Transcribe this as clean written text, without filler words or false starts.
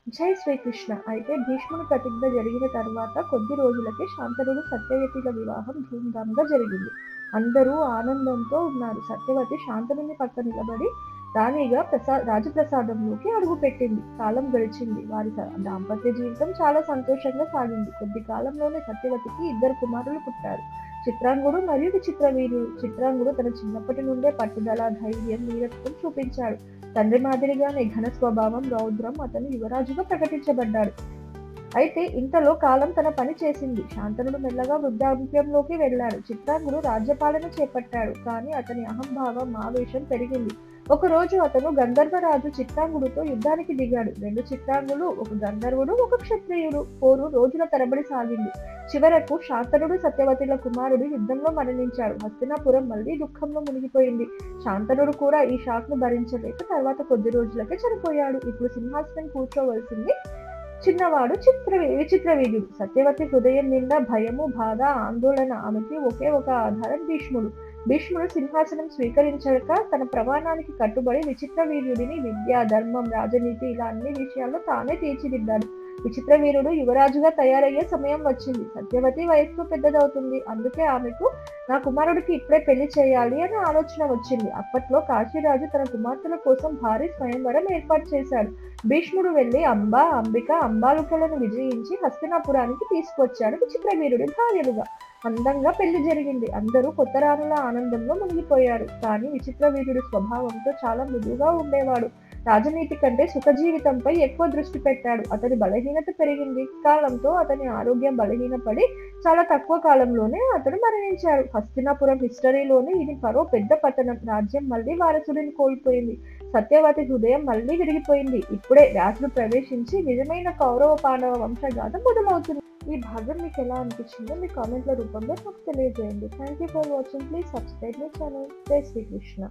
జై శ్రీకృష్ణ. అయితే భీష్ముని ప్రతిజ్ఞ జరిగిన తర్వాత కొద్ది రోజులకే శాంతనుడు సత్యవతిల వివాహం ధూమ్‌ధామ్‌గా జరిగింది. అందరూ ఆనందంతో ఉన్నారు. సత్యవతి శాంతనుని పక్క నిలబడి రాణిగా రాజప్రసాదంలోకి అడుగుపెట్టింది. కాలం గడిచింది. వారి దాంపత్య జీవితం చాలా సంతోషంగా సాగింది. కొద్ది కాలంలోనే సత్యవతికి 2 కుమారులు పుట్టారు. చిత్రాంగుడు మరియు విచిత్రవీర్యుడు. చిత్రాంగుడు తన చిన్నప్పటి నుండే పట్టుదల, ధైర్యం, వీరత్వం చూపించాడు. తండ్రి మాదిరిగానే ఘన స్వభావం, రౌద్రం అతను యువరాజుగా ప్రకటించబడ్డాడు. అయితే ఇంతలో కాలం తన పని చేసింది. శాంతనుడు మెల్లగా వృద్ధాప్యంలోకి వెళ్ళాడు. చిత్రాంగుడు రాజ్యపాలన చేపట్టాడు. కానీ అతని అహంభావం, ఆవేశం పెరిగింది. ఒకరోజు అతను గంధర్వరాజు చిత్రాంగుడితో యుద్ధానికి దిగాడు. 2 చిత్రాంగులు, ఒక గంధర్వుడు, ఒక క్షత్రియుడు. పోరు రోజుల తరబడి సాగింది. చివరకు శాంతనుడు సత్యవతిల కుమారుడు యుద్ధంలో మరణించాడు. హస్తినాపురం మళ్లీ దుఃఖంలో మునిగిపోయింది. శాంతనుడు కూడా ఈ షాక్ను భరించలేక తర్వాత కొద్ది రోజులకే చనిపోయాడు. ఇప్పుడు సింహాసనం కూర్చోవలసింది చిన్నవాడు విచిత్రవీర్యుడు. సత్యవతి హృదయం నిండా భయము, బాధ, ఆందోళన. ఆమెకి ఒకే ఒక ఆధారం భీష్ముడు. భీష్ముడు సింహాసనం స్వీకరించక తన ప్రమాణానికి కట్టుబడి విచిత్రవీర్యుడిని విద్య, ధర్మం, రాజనీతి ఇలా అన్ని విషయాల్లో తానే తీర్చిదిద్దాడు. విచిత్రవీరుడు యువరాజుగా తయారయ్యే సమయం వచ్చింది. సత్యవతి వయస్సు పెద్దదవుతుంది. అందుకే ఆమెకు నా కుమారుడికి ఇప్పుడే పెళ్లి చేయాలి అనే ఆలోచన వచ్చింది. అప్పట్లో కాశీరాజు తన కుమార్తెల కోసం భారీ స్వయంవరం ఏర్పాటు చేశాడు. భీష్ముడు వెళ్లి అంబ, అంబిక, అంబాలికలను విజయించి హస్తినాపురానికి తీసుకొచ్చాడు విచిత్రవీరుడి భార్యలుగా. అందంగా పెళ్లి జరిగింది. అందరూ కొత్త రాణుల ఆనందంలో మునిగిపోయారు. కానీ విచిత్రవీరుడి స్వభావంతో చాలా మృదువుగా ఉండేవాడు. రాజనీతి కంటే సుఖ జీవితంపై ఎక్కువ దృష్టి పెట్టాడు. అతని బలహీనత పెరిగింది. కాలంతో అతని ఆరోగ్యం బలహీనపడి చాలా తక్కువ కాలంలోనే అతడు మరణించాడు. హస్తినాపురం హిస్టరీలోనే ఇది మరో పెద్ద పతనం. రాజ్యం మళ్లీ వారసుడిని కోల్పోయింది. సత్యవతి హృదయం మళ్లీ విరిగిపోయింది. ఇప్పుడే వ్యాసుడు ప్రవేశించి నిజమైన కౌరవ పాండవ వంశగాథ మొదలవుతుంది. ఈ భాగం మీకు ఎలా అనిపించిందో మీ కామెంట్ల రూపంలో నాకు తెలియజేయండి. Thank you for watching. Please subscribe my channel. జై శ్రీకృష్ణ.